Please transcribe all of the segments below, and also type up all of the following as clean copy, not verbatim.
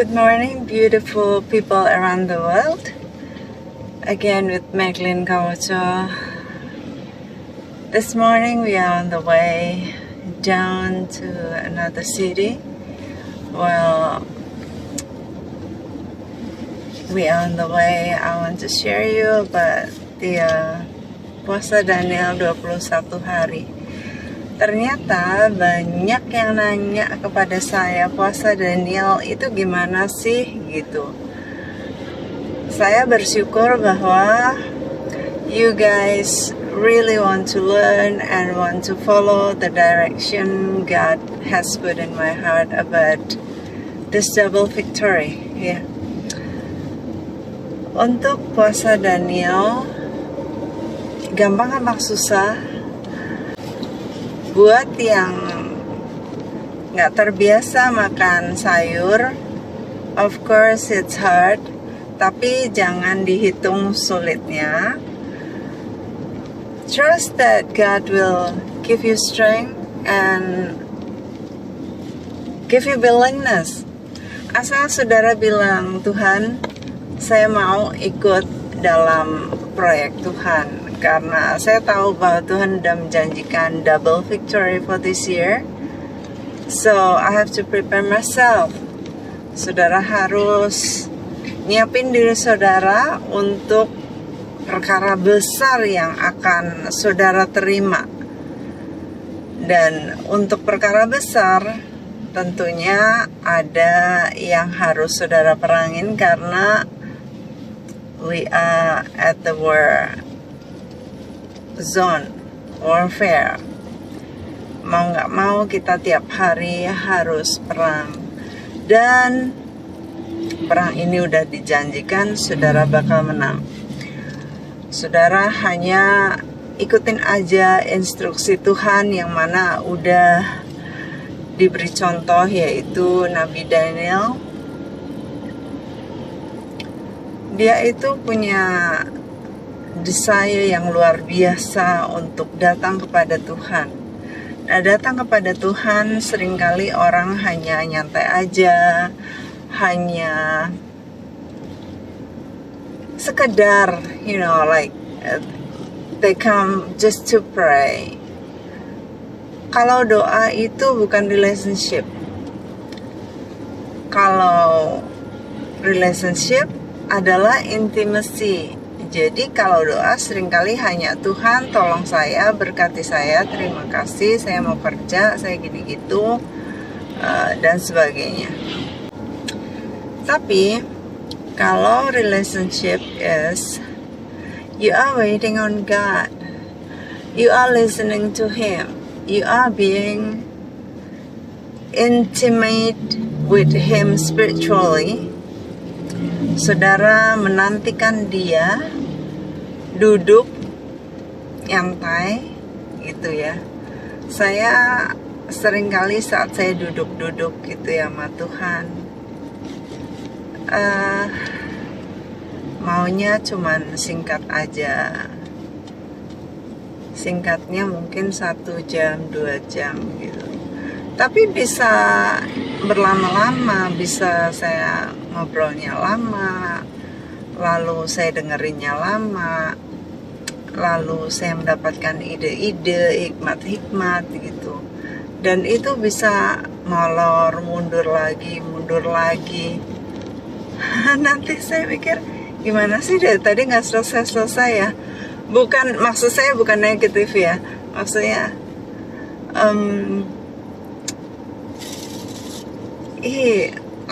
Good morning, beautiful people around the world. Again with Meglin Kaucho. This morning we are on the way down to another city. Well, we are on the way. I want to share you about the puasa Daniel 21 hari. Ternyata banyak yang nanya kepada saya, puasa Daniel itu gimana sih gitu. Saya bersyukur bahwa you guys really want to learn and want to follow the direction God has put in my heart about this double victory. Ya. Untuk puasa Daniel, gampang apa susah? Buat yang nggak terbiasa makan sayur, of course it's hard, tapi jangan dihitung sulitnya. Trust that God will give you strength and give you willingness. Asal saudara bilang, Tuhan, saya mau ikut dalam proyek Tuhan. Karena saya tahu bahwa Tuhan sudah menjanjikan double victory for this year. So, I have to prepare myself. Saudara harus nyiapin diri saudara untuk perkara besar yang akan saudara terima. Dan untuk perkara besar, tentunya ada yang harus saudara perangin karena we are at the war zone, warfare. Mau nggak mau kita tiap hari harus perang. Dan perang ini udah dijanjikan saudara bakal menang. Saudara hanya ikutin aja instruksi Tuhan yang mana udah diberi contoh, yaitu Nabi Daniel. Dia itu punya desire yang luar biasa untuk datang kepada Tuhan. Nah, datang kepada Tuhan seringkali orang hanya nyantai aja, hanya sekedar, like they come just to pray. Kalau doa itu bukan relationship. Kalau relationship adalah intimacy. Jadi kalau doa seringkali hanya Tuhan tolong saya, berkati saya, terima kasih, saya mau kerja, saya gini gitu, dan sebagainya. Tapi kalau relationship is you are waiting on God, you are listening to Him, you are being intimate with Him spiritually. Saudara menantikan Dia duduk nyantai gitu ya. Saya seringkali saat saya duduk-duduk gitu ya sama Tuhan, maunya cuman singkat aja. Singkatnya mungkin 1 jam, 2 jam gitu. Tapi bisa berlama-lama, bisa saya ngobrolnya lama, lalu saya dengerinnya lama, lalu saya mendapatkan ide-ide, hikmat-hikmat gitu. Dan itu bisa molor, mundur lagi. Nanti saya pikir, gimana sih dari tadi nggak selesai-selesai ya? Bukan, maksud saya bukan negatif ya. Maksudnya,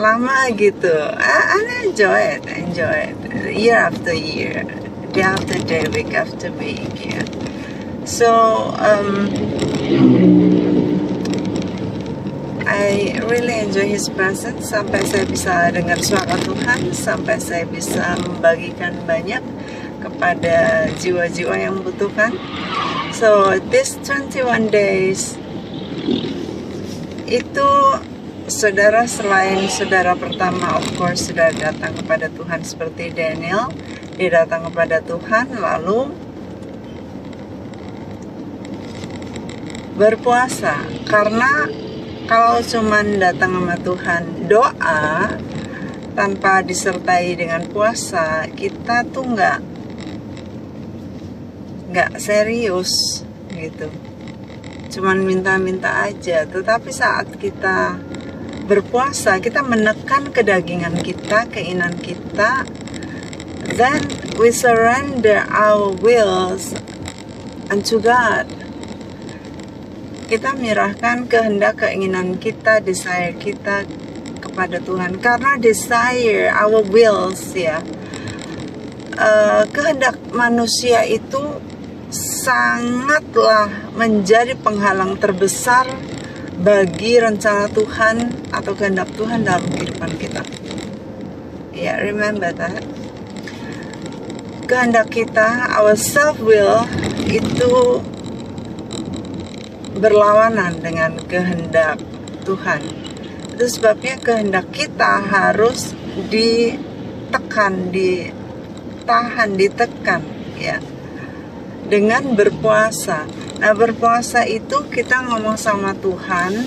lama gitu. I enjoy it. Year after year, day after day, week after week. Yeah. So I really enjoy His presence. Sampai saya bisa dengar suara Tuhan, sampai saya bisa membagikan banyak kepada jiwa-jiwa yang membutuhkan. So this 21 days itu, saudara selain saudara pertama of course sudah datang kepada Tuhan seperti Daniel, dia datang kepada Tuhan lalu berpuasa. Karena kalau cuman datang sama Tuhan doa, tanpa disertai dengan puasa, kita tuh nggak serius gitu, cuman minta-minta aja. Tetapi saat kita berpuasa, kita menekan kedagingan kita, keinginan kita, then we surrender our wills unto God. Kita menyerahkan kehendak, keinginan kita, desire kita kepada Tuhan. Karena desire, our wills ya, kehendak manusia itu sangatlah menjadi penghalang terbesar bagi rencana Tuhan atau kehendak Tuhan dalam kehidupan kita. Ya, remember that. Kehendak kita, our self-will, itu berlawanan dengan kehendak Tuhan. Itu sebabnya kehendak kita harus ditekan, ditahan, ditekan ya, dengan berpuasa. Nah, berpuasa itu kita ngomong sama Tuhan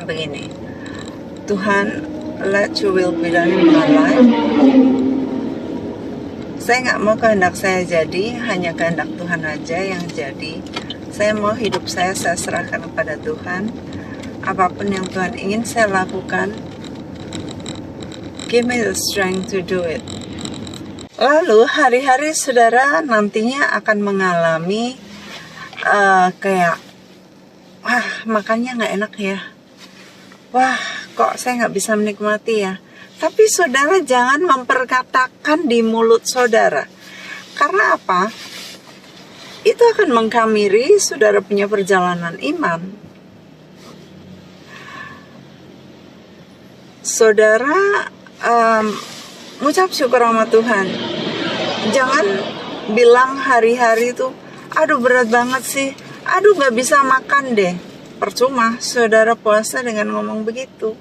begini, Tuhan, let your will be done in my life. Saya nggak mau kehendak saya jadi, hanya kehendak Tuhan aja yang jadi. Saya mau hidup saya serahkan kepada Tuhan. Apapun yang Tuhan ingin saya lakukan, give me the strength to do it. Lalu hari-hari saudara nantinya akan mengalami kayak, wah makannya nggak enak ya, wah kok saya nggak bisa menikmati ya. Tapi saudara jangan memperkatakan di mulut saudara. Karena apa? Itu akan mengkamiri saudara punya perjalanan iman. Saudara mengucap syukur sama Tuhan. Jangan bilang hari-hari itu, aduh berat banget sih, aduh gak bisa makan deh. Percuma saudara puasa dengan ngomong begitu.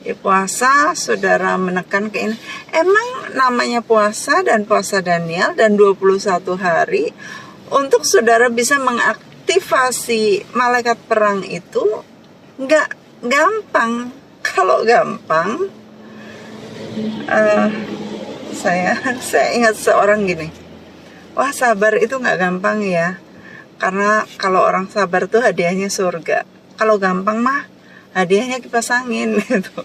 Ya, puasa saudara menekan keinginan. Emang namanya puasa dan puasa Daniel dan 21 hari untuk saudara bisa mengaktifasi malaikat perang itu nggak gampang. Kalau gampang, saya ingat seorang gini, wah sabar itu nggak gampang ya, karena kalau orang sabar tuh hadiahnya surga. Kalau gampang mah hadiahnya kipas angin gitu.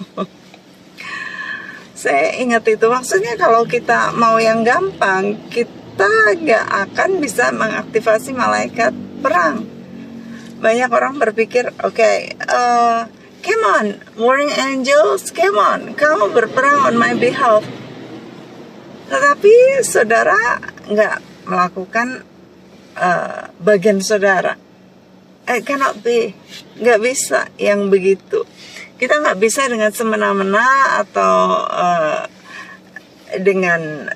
Saya ingat itu, maksudnya kalau kita mau yang gampang, kita gak akan bisa mengaktifasi malaikat perang. Banyak orang berpikir, okay, come on, warring angels, come on, kamu berperang on my behalf. Tetapi saudara gak melakukan bagian saudara. Cannot be, nggak bisa yang begitu. Kita nggak bisa dengan semena-mena atau dengan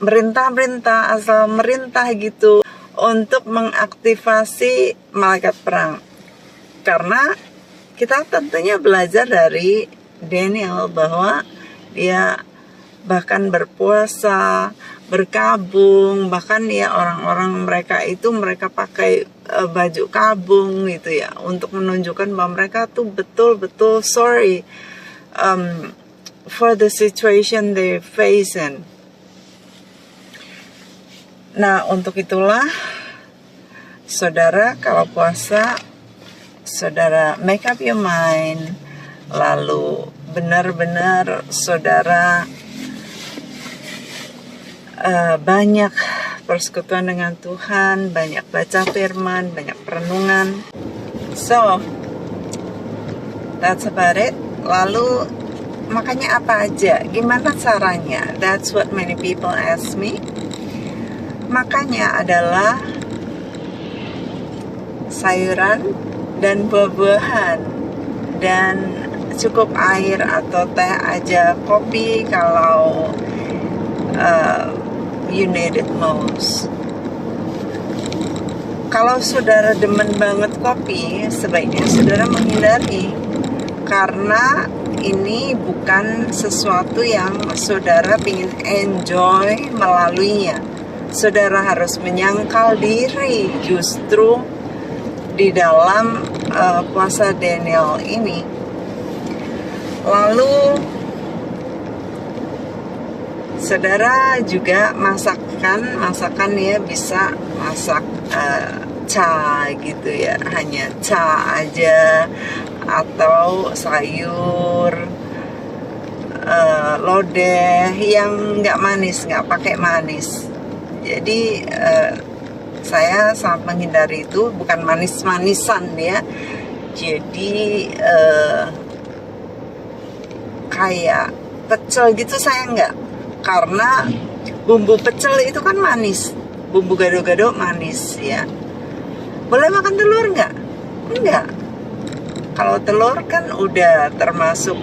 merintah-merintah, asal merintah gitu untuk mengaktifasi malaikat perang. Karena kita tentunya belajar dari Daniel bahwa dia bahkan berpuasa, berkabung, bahkan ya orang-orang mereka pakai baju kabung gitu ya, untuk menunjukkan bahwa mereka tuh betul-betul sorry for the situation they facing. Nah, untuk itulah saudara kalau puasa, saudara make up your mind, lalu benar-benar saudara banyak persekutuan dengan Tuhan, banyak baca firman, banyak perenungan. So, that's about it. Lalu, makanya apa aja? Gimana caranya? That's what many people ask me. Makanya adalah sayuran dan buah-buahan, dan cukup air atau teh aja, kopi kalau you need it most. Kalau saudara demen banget kopi, sebaiknya saudara menghindari, karena ini bukan sesuatu yang saudara ingin enjoy melaluinya. Saudara harus menyangkal diri justru di dalam puasa Daniel ini Lalu saudara juga masakan ya, bisa masak ca gitu ya, hanya ca aja, atau sayur lodeh yang nggak manis, nggak pakai manis. Jadi saya sangat menghindari itu, bukan manis-manisan ya. Jadi kayak pecel gitu saya nggak, karena bumbu pecel itu kan manis, bumbu gado-gado manis ya. Boleh makan telur nggak? Enggak. Kalau telur kan udah termasuk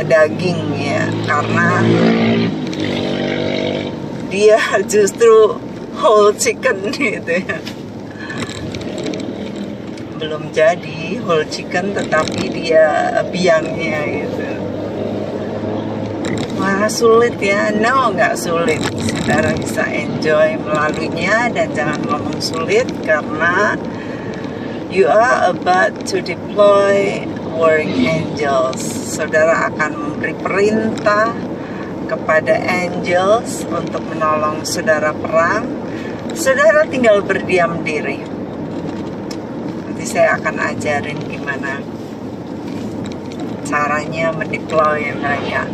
daging ya, karena dia justru whole chicken gitu ya. Belum jadi whole chicken, tetapi dia biangnya gitu. Wah, sulit ya? No, nggak sulit. Saudara bisa enjoy melaluinya, dan jangan ngomong sulit, karena you are about to deploy warring angels. Saudara akan memberi perintah kepada angels untuk menolong saudara perang. Saudara tinggal berdiam diri. Nanti saya akan ajarin gimana caranya mendeploy mereka.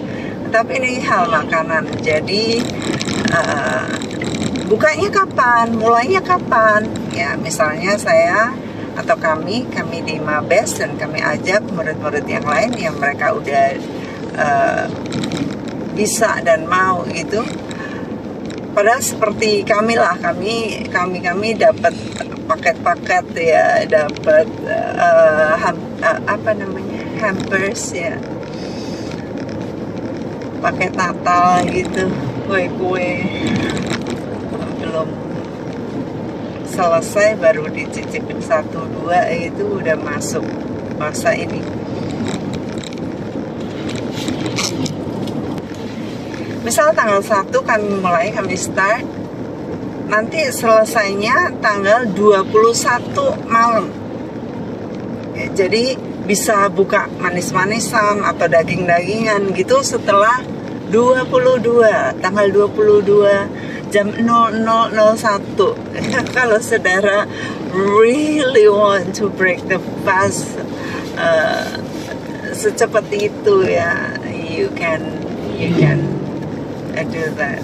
Tapi ini hal makanan, jadi bukanya kapan, mulainya kapan? Ya, misalnya saya atau kami di Mabes, dan kami ajak murid-murid yang lain yang mereka udah bisa dan mau gitu. Padahal seperti kami lah, kami dapat paket-paket ya, dapat apa namanya, hampers ya, paket Natal gitu, kue-kue. Belum selesai baru dicicipin 1-2 itu udah masuk masa ini. Misal tanggal 1 kami start, nanti selesainya tanggal 21 malam ya, jadi bisa buka manis-manisan atau daging-dagingan gitu setelah 22, tanggal 22 jam 00:01. Kalau saudara really want to break the fast secepat itu ya, you can do that.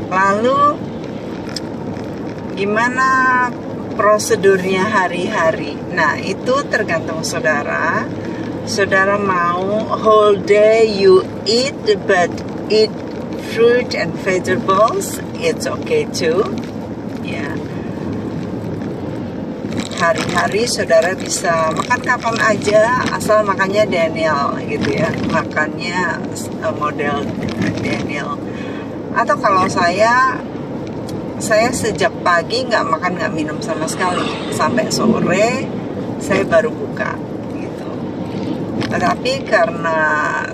Lalu gimana prosedurnya hari-hari? Nah, itu tergantung saudara. Saudara mau whole day you eat, but eat fruit and vegetables, it's okay too. Ya. Hari-hari saudara bisa makan kapan aja, asal makannya Daniel gitu ya. Makannya model Daniel. Atau kalau saya sejak pagi nggak makan, nggak minum sama sekali, sampai sore saya baru buka gitu. Tetapi karena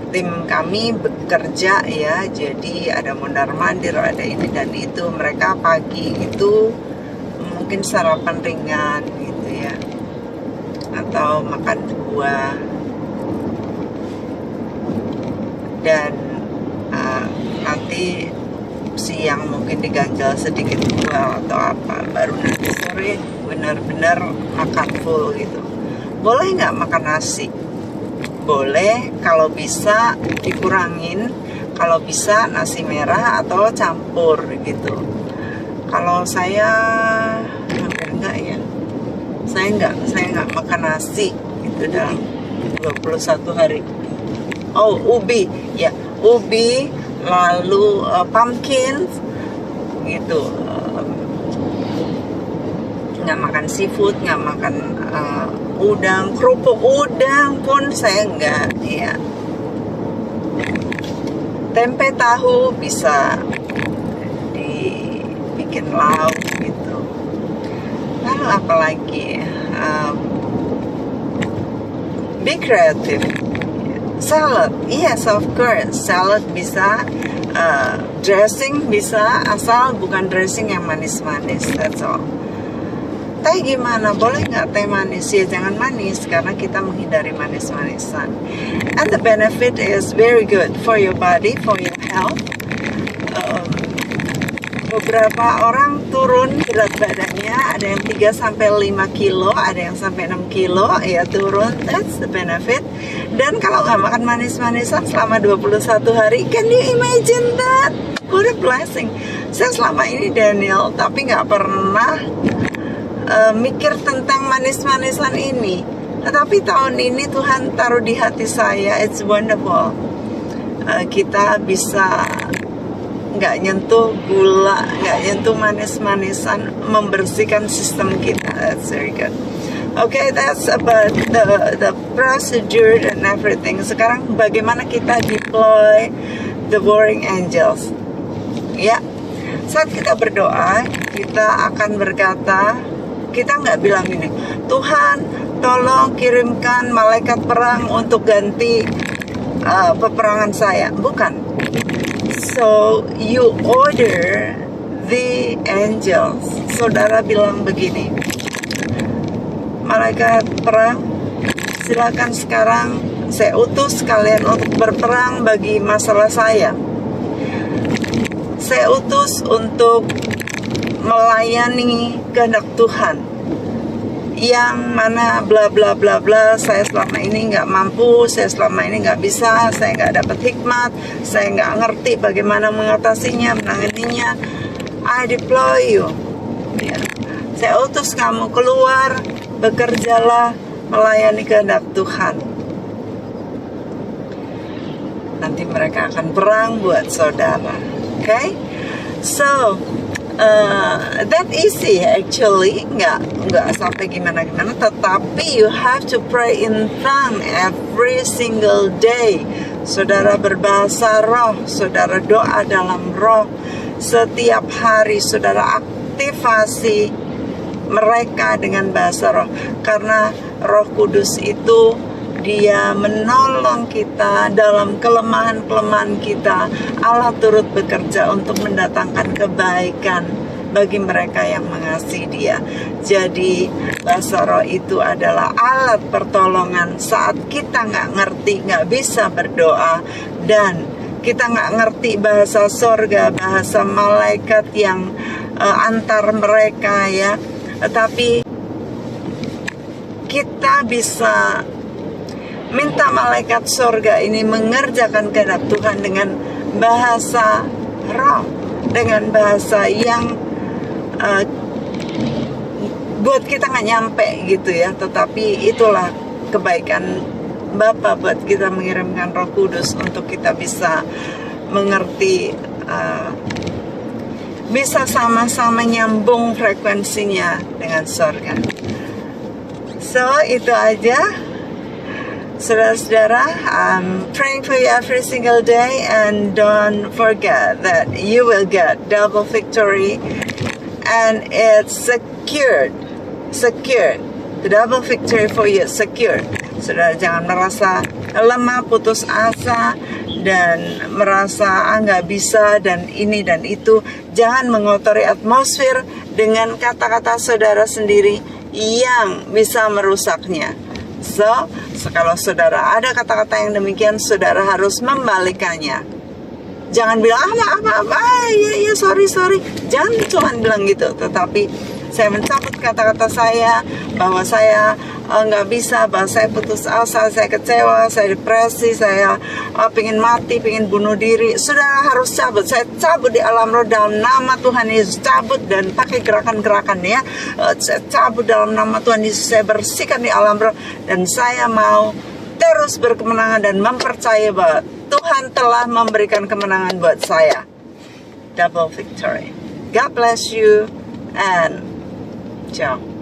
tim kami bekerja ya, jadi ada mondar-mandir, ada ini dan itu, mereka pagi itu mungkin sarapan ringan gitu ya, atau makan buah, dan nanti siang mungkin diganjal sedikit buah atau apa, baru nanti sore benar-benar makan full gitu. Boleh nggak makan nasi? Boleh, kalau bisa dikurangin, kalau bisa nasi merah atau campur gitu. Kalau saya hampir enggak ya, saya nggak makan nasi gitu dalam 21 hari. Oh, ubi ya, ubi, lalu pumpkin gitu. Nggak makan seafood, nggak makan udang, kerupuk udang pun saya nggak ya. Tempe tahu bisa dibikin lauk gitu. Lalu apalagi, be creative. Salad, yes of course, salad bisa, dressing bisa, asal bukan dressing yang manis-manis, that's all. teh gimana? Boleh nggak teh manis? Ya jangan manis, karena kita menghindari manis-manisan. And the benefit is very good for your body, for your health. Beberapa orang turun berat badannya, ada yang 3-5 kilo, ada yang sampai 6 kilo, ya turun, that's the benefit. Dan kalau nggak makan manis-manisan selama 21 hari, can you imagine that? What a blessing. Saya selama ini Daniel, tapi nggak pernah mikir tentang manis-manisan ini. Tetapi tahun ini Tuhan taruh di hati saya, it's wonderful. Kita bisa nggak nyentuh gula, nggak nyentuh manis-manisan, membersihkan sistem kita. That's very good. Okay, that's about the procedure and everything. Sekarang bagaimana kita deploy the warring angels? Ya, saat kita berdoa, kita akan berkata, kita nggak bilang ini, Tuhan tolong kirimkan malaikat perang untuk ganti peperangan saya. Bukan. So you order the angels. Saudara bilang begini, malaikat perang, silakan sekarang saya utus kalian untuk berperang bagi masalah saya. Saya utus untuk melayani kehendak Tuhan, yang mana bla bla bla bla, saya selama ini nggak mampu, saya selama ini nggak bisa, saya nggak dapat hikmat, saya nggak ngerti bagaimana mengatasinya, menanganinya. I deploy you, ya. Saya utus kamu keluar, bekerjalah, melayani kehendak Tuhan. Nanti mereka akan perang buat saudara. Okay, so that easy actually, nggak sampai gimana, tetapi you have to pray in tongue every single day. Saudara berbahasa roh, saudara doa dalam roh setiap hari, saudara aktifasi mereka dengan bahasa roh, karena Roh Kudus itu Dia menolong kita dalam kelemahan-kelemahan kita. Allah turut bekerja untuk mendatangkan kebaikan bagi mereka yang mengasihi Dia. Jadi bahasa roh itu adalah alat pertolongan saat kita nggak ngerti, nggak bisa berdoa, dan kita nggak ngerti bahasa sorga, bahasa malaikat yang antar mereka, ya. Tapi kita bisa minta malaikat sorga ini mengerjakan kehendak Tuhan dengan bahasa roh, dengan bahasa yang buat kita nggak nyampe gitu, ya. Tetapi itulah kebaikan Bapa buat kita mengirimkan Roh Kudus untuk kita bisa mengerti, bisa sama-sama nyambung frekuensinya dengan sorga. So itu aja. Saudara-saudara, I'm praying for you every single day, and don't forget that you will get double victory, and it's secured. The double victory for you, secured. Saudara jangan merasa lemah, putus asa, dan merasa nggak bisa, dan ini dan itu. Jangan mengotori atmosfer dengan kata-kata saudara sendiri yang bisa merusaknya. So kalau saudara ada kata-kata yang demikian, saudara harus membalikannya. Jangan bilang ya sorry. Jangan cuma bilang gitu, tetapi saya mencabut kata-kata saya bahwa saya nggak bisa, bahwa saya putus asa, saya kecewa, saya depresi, saya pengen mati, pengen bunuh diri. Saudara harus cabut. Saya cabut di alam roh dalam nama Tuhan Yesus, cabut, dan pakai gerakan-gerakan, ya. Saya cabut dalam nama Tuhan Yesus, saya bersihkan di alam roh, dan saya mau terus berkemenangan dan mempercayai bahwa Tuhan telah memberikan kemenangan buat saya. Double victory. God bless you, and ciao.